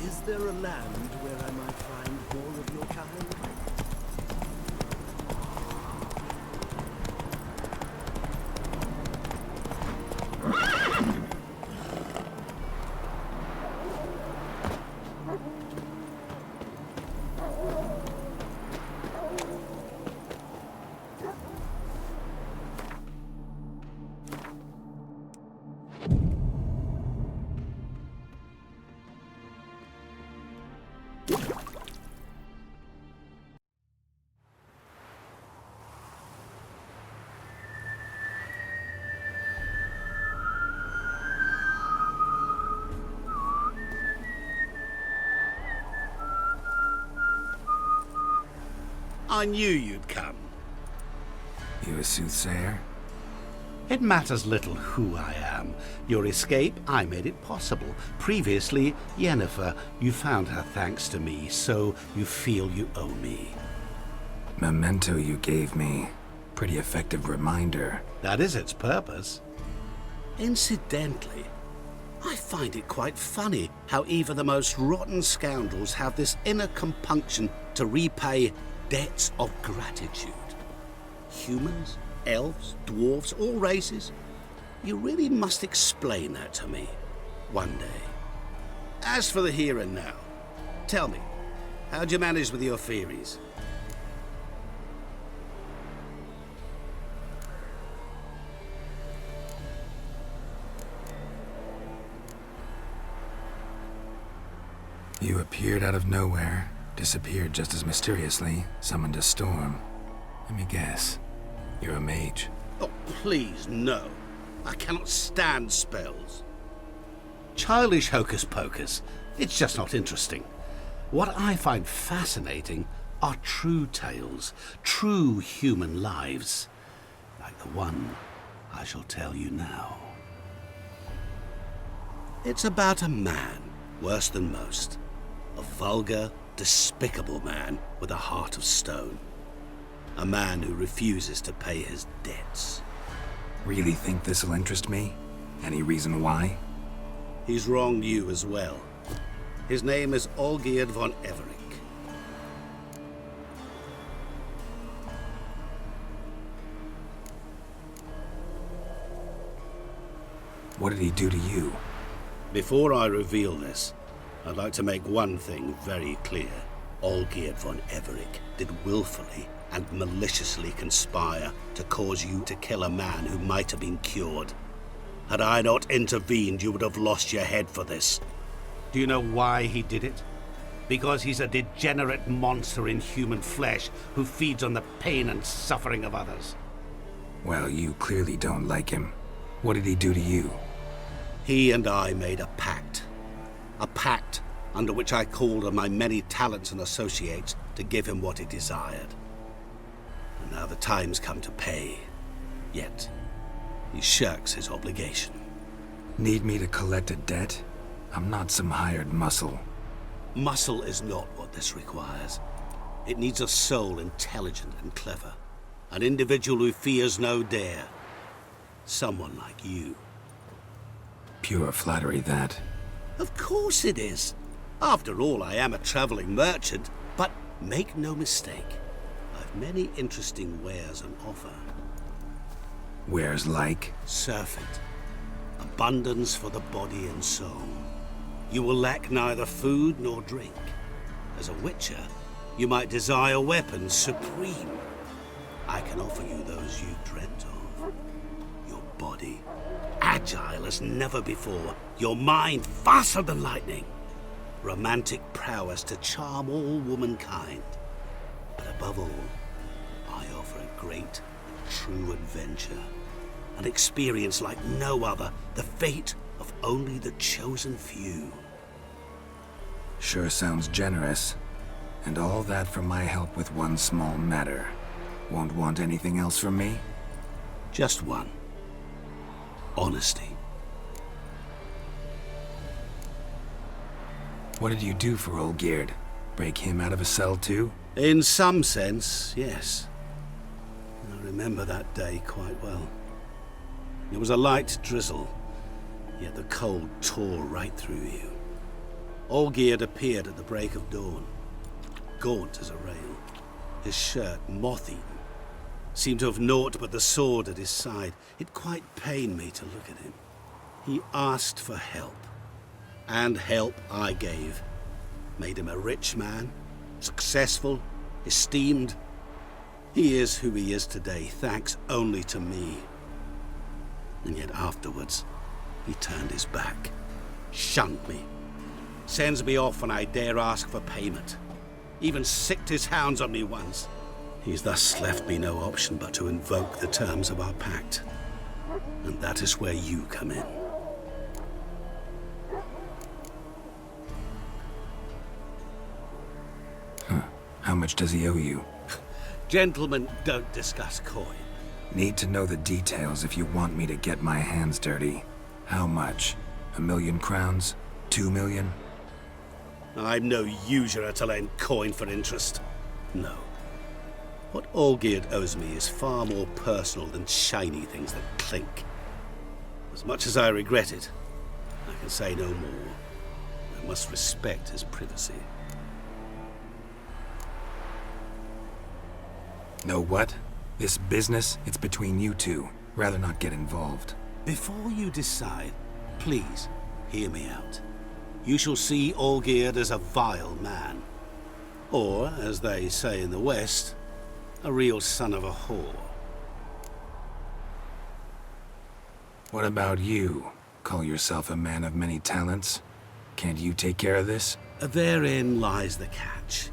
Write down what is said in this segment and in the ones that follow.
Is there a land where I might find more of your kind? I knew you'd come. You a soothsayer? It matters little who I am. Your escape, I made it possible. Previously, Yennefer, you found her thanks to me, so you feel you owe me. Memento you gave me. Pretty effective reminder. That is its purpose. Incidentally, I find it quite funny how even the most rotten scoundrels have this inner compunction to repay debts of gratitude. Humans, elves, dwarves, all races. You really must explain that to me one day. As for the here and now, tell me, how'd you manage with your theories? You appeared out of nowhere, disappeared just as mysteriously, summoned a storm. Let me guess. You're a mage. Oh, please, no. I cannot stand spells. Childish hocus pocus. It's just not interesting. What I find fascinating are true tales, true human lives, like the one I shall tell you now. It's about a man, worse than most. A vulgar, despicable man with a heart of stone. A man who refuses to pay his debts. Really think this'll interest me? Any reason why? He's wronged you as well. His name is Olgierd von Everec. What did he do to you? Before I reveal this, I'd like to make one thing very clear. Olgierd von Everec did willfully and maliciously conspire to cause you to kill a man who might have been cured. Had I not intervened, you would have lost your head for this. Do you know why he did it? Because he's a degenerate monster in human flesh who feeds on the pain and suffering of others. Well, you clearly don't like him. What did he do to you? He and I made a pact. A pact under which I called on my many talents and associates to give him what he desired. And now the time's come to pay. Yet, he shirks his obligation. Need me to collect a debt? I'm not some hired muscle. Muscle is not what this requires. It needs a soul intelligent and clever. An individual who fears no dare. Someone like you. Pure flattery, that. Of course it is. After all, I am a traveling merchant, but make no mistake, I've many interesting wares on offer. Wares like? Surfeit. Abundance for the body and soul. You will lack neither food nor drink. As a witcher, you might desire weapons supreme. I can offer you those you dreamt of. Your body, agile as never before. Your mind, faster than lightning. Romantic prowess to charm all womankind. But above all, I offer a great, true adventure. An experience like no other. The fate of only the chosen few. Sure sounds generous. And all that for my help with one small matter. Won't want anything else from me? Just one. Honesty. What did you do for Olgierd? Break him out of a cell too? In some sense, yes. I remember that day quite well. It was a light drizzle, yet the cold tore right through you. Olgierd appeared at the break of dawn, gaunt as a rail, his shirt moth-eaten. Seemed to have naught but the sword at his side. It quite pained me to look at him. He asked for help, and help I gave. Made him a rich man, successful, esteemed. He is who he is today, thanks only to me. And yet afterwards, he turned his back, shunned me, sends me off when I dare ask for payment. Even sicked his hounds on me once. He's thus left me no option but to invoke the terms of our pact. And that is where you come in. How much does he owe you? Gentlemen don't discuss coin. Need to know the details if you want me to get my hands dirty. How much? 1,000,000 crowns? 2,000,000? I'm no usurer to lend coin for interest. No. What Olgierd owes me is far more personal than shiny things that clink. As much as I regret it, I can say no more. I must respect his privacy. Know what? This business, it's between you two. Rather not get involved. Before you decide, please hear me out. You shall see Olgierd as a vile man. Or, as they say in the West, a real son of a whore. What about you? Call yourself a man of many talents? Can't you take care of this? Therein lies the catch.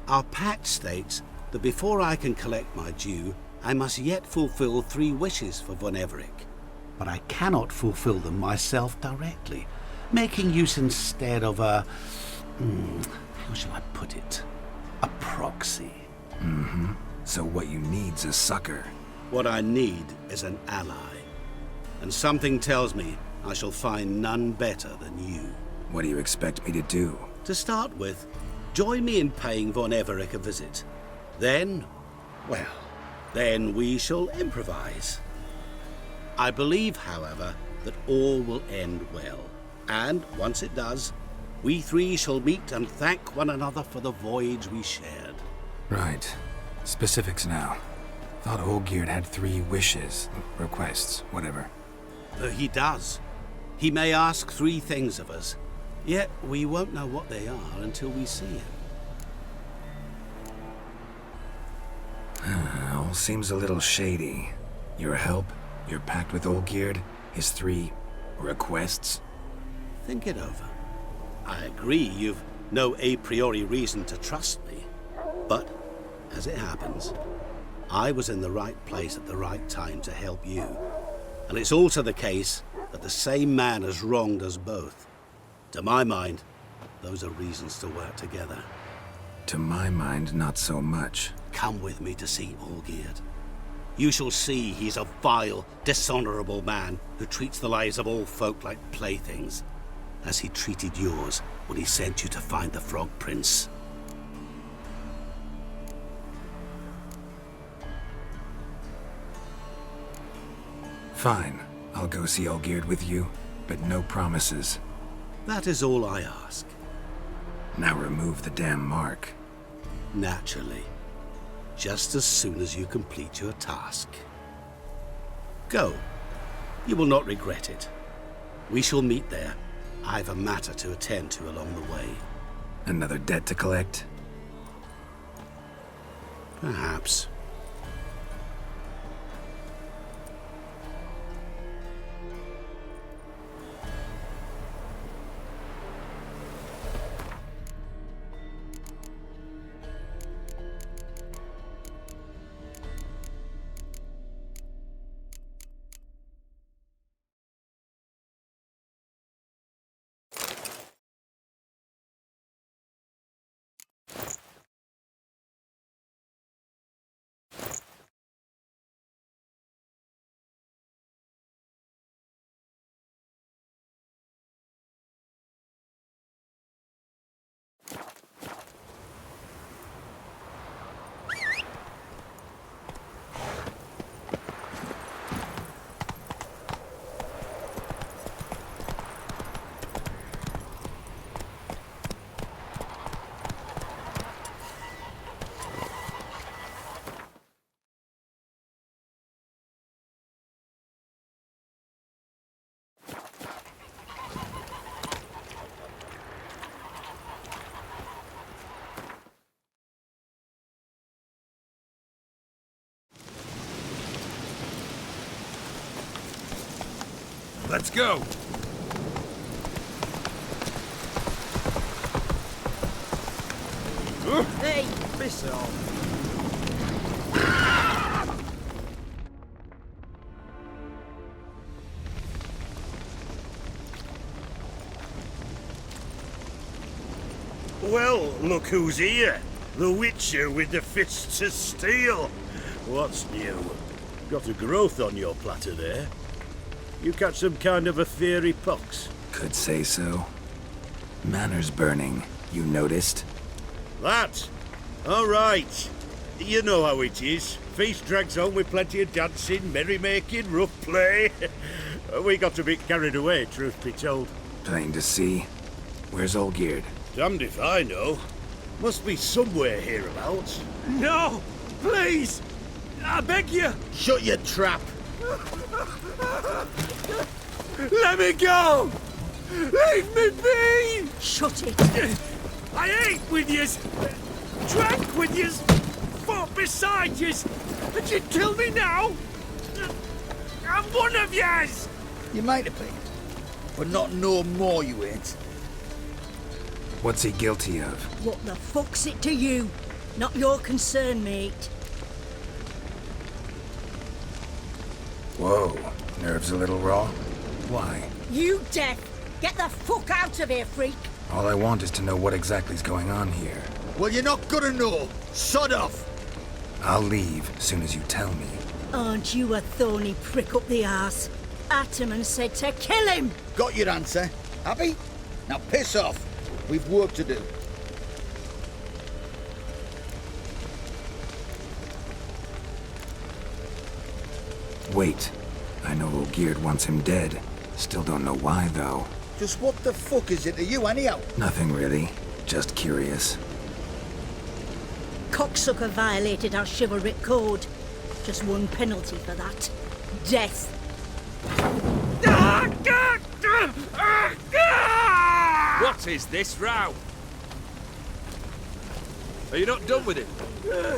Our pact states that before I can collect my due, I must yet fulfill 3 wishes for von Everec. But I cannot fulfill them myself directly, making use instead of a... how shall I put it? A proxy. So what you need's a sucker. What I need is an ally. And something tells me I shall find none better than you. What do you expect me to do? To start with, join me in paying von Everec a visit. Then, well, then we shall improvise. I believe, however, that all will end well. And once it does, we 3 shall meet and thank one another for the voyage we shared. Right. Specifics now. Thought Olgierd had 3 wishes, requests, whatever. He does. He may ask 3 things of us, yet we won't know what they are until we see him. All seems a little shady. Your help, your pact with Olgierd, his 3 requests. Think it over. I agree you've no a priori reason to trust me. But, as it happens, I was in the right place at the right time to help you. And it's also the case that the same man has wronged us both. To my mind, those are reasons to work together. To my mind, not so much. Come with me to see Olgierd. You shall see he's a vile, dishonorable man who treats the lives of all folk like playthings, as he treated yours when he sent you to find the Frog Prince. Fine. I'll go see Olgierd with you, but no promises. That is all I ask. Now remove the damn mark. Naturally. Just as soon as you complete your task. Go. You will not regret it. We shall meet there. I've a matter to attend to along the way. Another debt to collect? Perhaps. Let's go! Hey, piss off. Well, look who's here. The Witcher with the fists of steel. What's new? Got a growth on your platter there. You catch some kind of a fiery pox? Could say so. Manor's burning. You noticed? That? All right. You know how it is. Feast drags on with plenty of dancing, merrymaking, rough play. We got a bit carried away, truth be told. Plain to see. Where's Olgierd? Damned if I know. Must be somewhere hereabouts. No! Please! I beg you! Shut your trap! Let me go! Leave me be! Shut it! I ate with yous! Drank with yous! Fought beside yous! And you'd kill me now? I'm one of yous! You might have been, but not no more you ain't. What's he guilty of? What the fuck's it to you? Not your concern, mate. Whoa. Nerves a little raw? Why? You deaf! Get the fuck out of here, freak! All I want is to know what exactly's going on here. Well, you're not gonna know. Sod off. I'll leave soon as you tell me. Aren't you a thorny prick up the arse? Ataman said to kill him! Got your answer. Happy? Now piss off. We've work to do. Wait. I know Olgierd wants him dead. Still don't know why, though. Just what the fuck is it to you, anyhow? Nothing really. Just curious. Cocksucker violated our chivalric code. Just one penalty for that. Death. What is this row? Are you not done with it?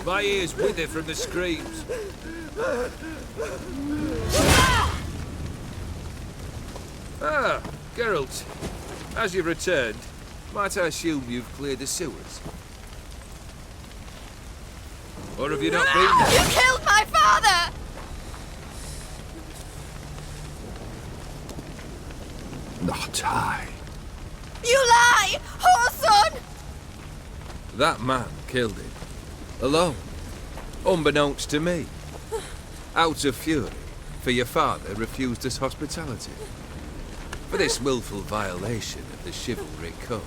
My ears wither from the screams. Ah, Geralt. As you've returned, might I assume you've cleared the sewers? Or have you not been there? You killed my father! Not I. You lie! Whoreson! That man killed him. Alone. Unbeknownst to me. Out of fury, for your father refused us hospitality. For this willful violation of the chivalric code,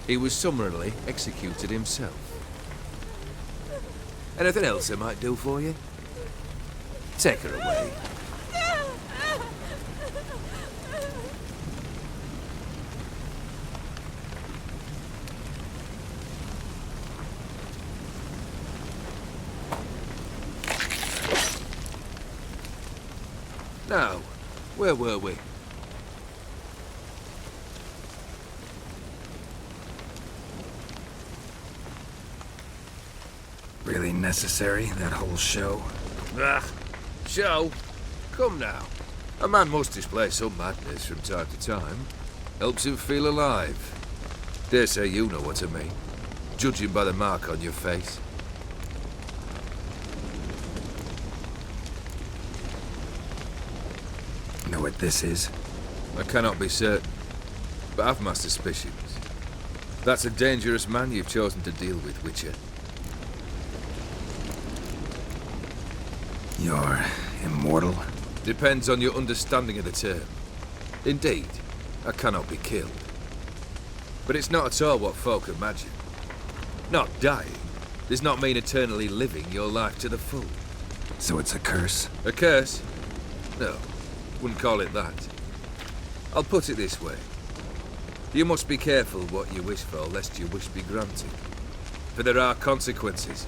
he was summarily executed himself. Anything else I might do for you? Take her away. Now, where were we? Really necessary, that whole show? Ah, show? Come now. A man must display some madness from time to time. Helps him feel alive. Dare say you know what I mean. Judging by the mark on your face. Know what this is? I cannot be certain, but I've my suspicions. That's a dangerous man you've chosen to deal with, Witcher. You're immortal? Depends on your understanding of the term. Indeed, I cannot be killed. But it's not at all what folk imagine. Not dying does not mean eternally living your life to the full. So it's a curse? A curse? No, wouldn't call it that. I'll put it this way. You must be careful what you wish for, lest your wish be granted. For there are consequences.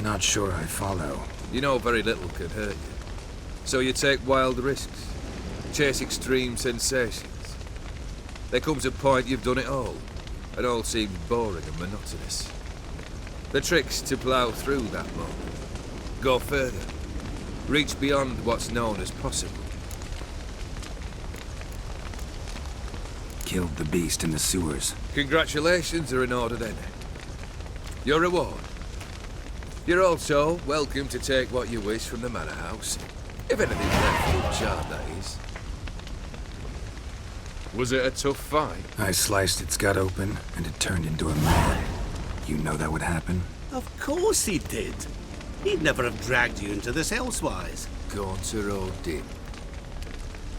Not sure I follow. You know very little can hurt you. So you take wild risks. Chase extreme sensations. There comes a point you've done it all. It all seems boring and monotonous. The trick's to plough through that moment. Go further. Reach beyond what's known as possible. killed the beast in the sewers. Congratulations are in order then. Your reward. You're also welcome to take what you wish from the manor house. If anything's left unjarred, that is. Was it a tough fight? I sliced its gut open, and it turned into a man. You know that would happen? Of course he did. He'd never have dragged you into this elsewise. Gaunter Odin.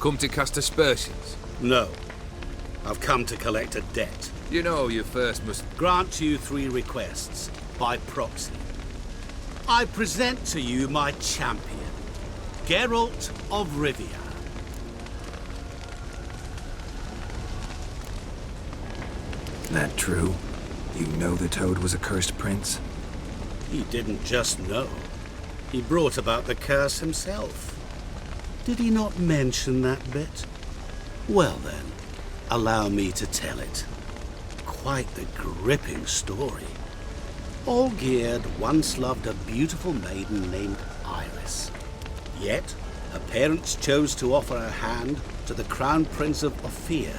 Come to cast aspersions. No. I've come to collect a debt. You know you first must... Grant you 3 requests, by proxy. I present to you my champion, Geralt of Rivia. That true? You know the Toad was a cursed prince? He didn't just know. He brought about the curse himself. Did he not mention that bit? Well then, allow me to tell it. Quite the gripping story. Olgierd once loved a beautiful maiden named Iris. Yet, her parents chose to offer her hand to the Crown Prince of Ophir.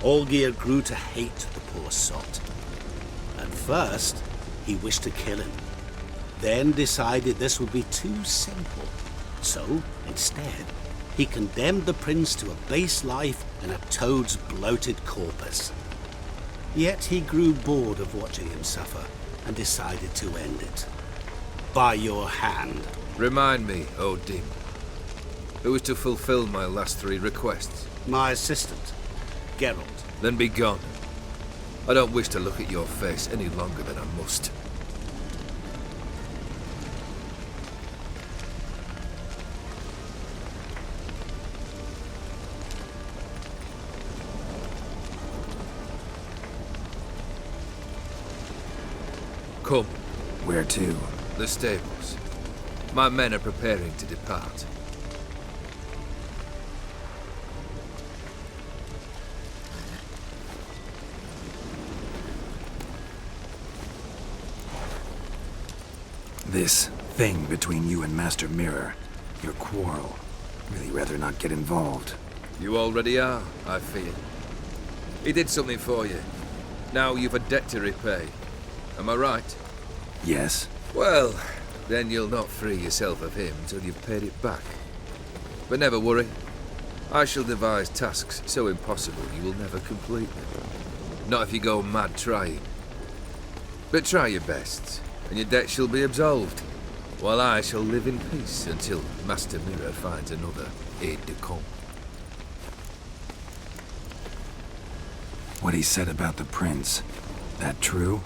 Olgierd grew to hate the poor sot. At first, he wished to kill him, then decided this would be too simple. So, instead, he condemned the prince to a base life in a toad's bloated corpus. Yet he grew bored of watching him suffer and decided to end it. By your hand. Remind me, Odin. Who is to fulfill my last 3 requests? My assistant, Geralt. Then be gone. I don't wish to look at your face any longer than I must. Come. Where to? The stables. My men are preparing to depart. This thing between you and Master Mirror, your quarrel. Really rather not get involved. You already are, I fear. He did something for you. Now you've a debt to repay. Am I right? Yes. Well, then you'll not free yourself of him until you've paid it back. But never worry. I shall devise tasks so impossible you will never complete them. Not if you go mad trying. But try your best, and your debt shall be absolved, while I shall live in peace until Master Mirror finds another aide-de-camp. What he said about the prince, that true?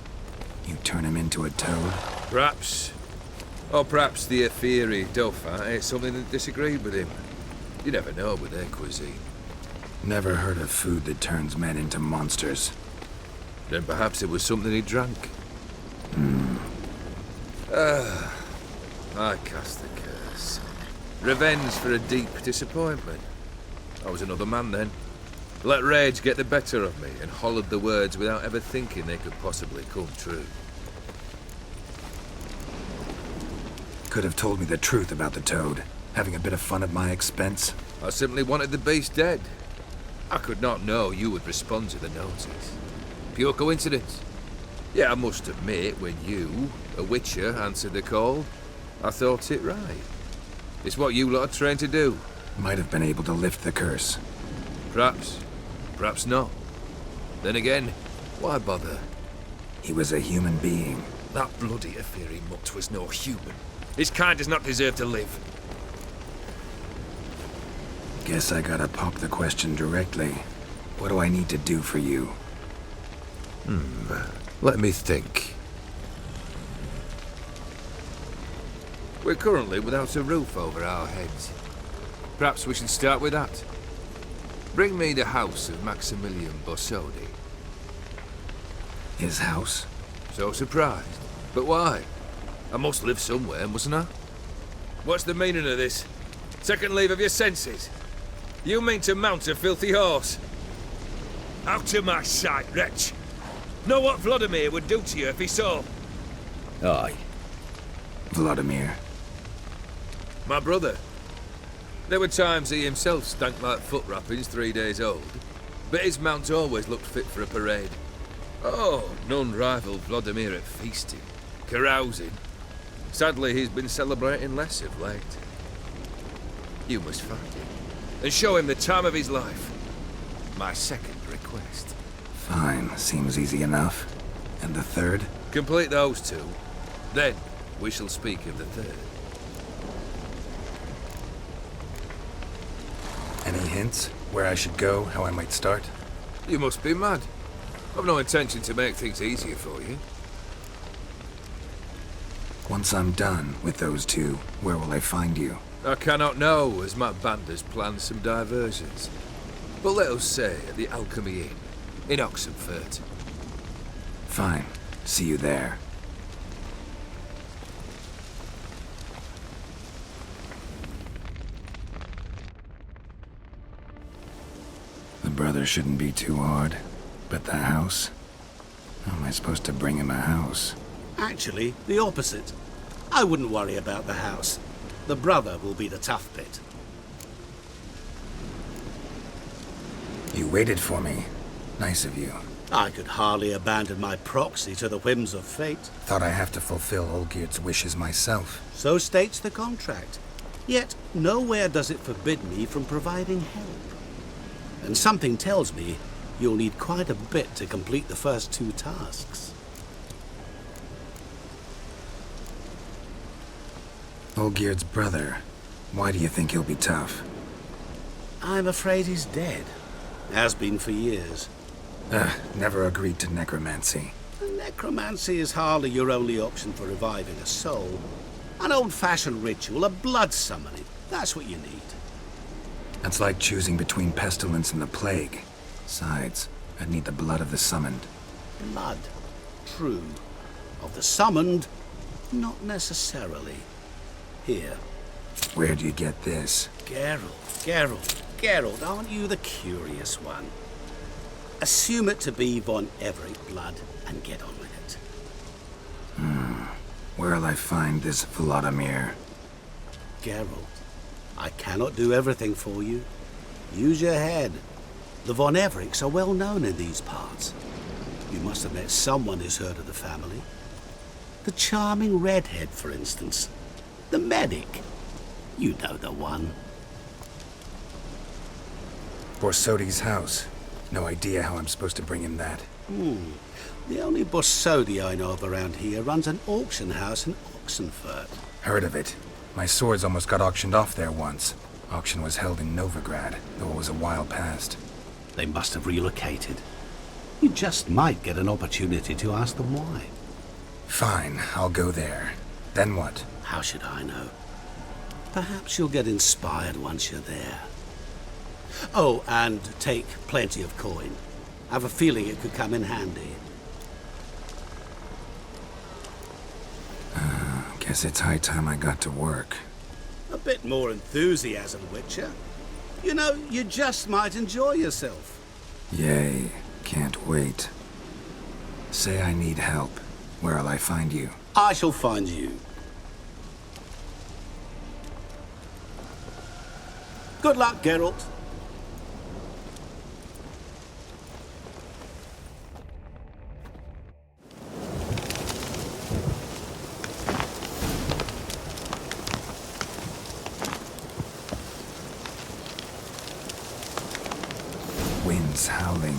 You turn him into a toad? Perhaps. Or perhaps the Ephiri Dauphin ate something that disagreed with him. You never know with their cuisine. Never heard of food that turns men into monsters. Then perhaps it was something he drank. I cast the curse. Revenge for a deep disappointment. I was another man then. Let rage get the better of me and hollered the words without ever thinking they could possibly come true. Could have told me the truth about the toad, having a bit of fun at my expense. I simply wanted the beast dead. I could not know you would respond to the notice. Pure coincidence. Yeah, I must admit, when you, a witcher, answered the call, I thought it right. It's what you lot are trained to do. Might have been able to lift the curse. Perhaps. Perhaps not. Then again, why bother? He was a human being. That bloody Ephiri mutt was no human. His kind does not deserve to live. Guess I gotta pop the question directly. What do I need to do for you? Let me think. We're currently without a roof over our heads. Perhaps we should start with that. Bring me the house of Maximilian Bossodi. His house? So surprised. But why? I must live somewhere, mustn't I? What's the meaning of this? Second leave of your senses? You mean to mount a filthy horse? Out of my sight, wretch! Know what Vladimir would do to you if he saw? Aye. Vladimir. My brother. There were times he himself stank like foot wrappings 3 days old. but his mount always looked fit for a parade. Oh, none rival Vladimir at feasting, carousing. Sadly, he's been celebrating less of late. You must find him, and show him the time of his life. My second request. Fine, seems easy enough. And the third? Complete those two, then we shall speak of the third. Any hints? Where I should go, how I might start? You must be mad. I've no intention to make things easier for you. Once I'm done with those two, where will I find you? I cannot know, as my band has planned some diversions. But let us say at the Alchemy Inn, in Oxenfurt. Fine. See you there. The brother shouldn't be too hard. But the house? How am I supposed to bring him a house? Actually, the opposite. I wouldn't worry about the house. The brother will be the tough bit. You waited for me. Nice of you. I could hardly abandon my proxy to the whims of fate. Thought I have to fulfill Olgierd's wishes myself. So states the contract. Yet, nowhere does it forbid me from providing help. And something tells me you'll need quite a bit to complete the first two tasks. Olgierd's brother. Why do you think he'll be tough? I'm afraid he's dead. Has been for years. Never agreed to necromancy. Necromancy is hardly your only option for reviving a soul. An old-fashioned ritual, a blood summoning. That's what you need. That's like choosing between pestilence and the plague. Besides, I'd need the blood of the summoned. Blood. True. Of the summoned, not necessarily. Here. Where do you get this? Geralt, aren't you the curious one? Assume it to be von Everec blood and get on with it. Where'll I find this Vladimir? Geralt, I cannot do everything for you. Use your head. The von Everecs are well known in these parts. You must have met someone who's heard of the family. The charming redhead, for instance. The medic. You know the one. Borsodi's house. No idea how I'm supposed to bring him that. The only Borsodi I know of around here runs an auction house in Oxenfurt. Heard of it. My swords almost got auctioned off there once. Auction was held in Novigrad, though it was a while past. They must have relocated. You just might get an opportunity to ask them why. Fine, I'll go there. Then what? How should I know? Perhaps you'll get inspired once you're there. Oh, and take plenty of coin. I have a feeling it could come in handy. Guess it's high time I got to work. A bit more enthusiasm, Witcher. You know, you just might enjoy yourself. Yay, can't wait. Say I need help. Where'll I find you? I shall find you. Good luck, Geralt. Wind's howling.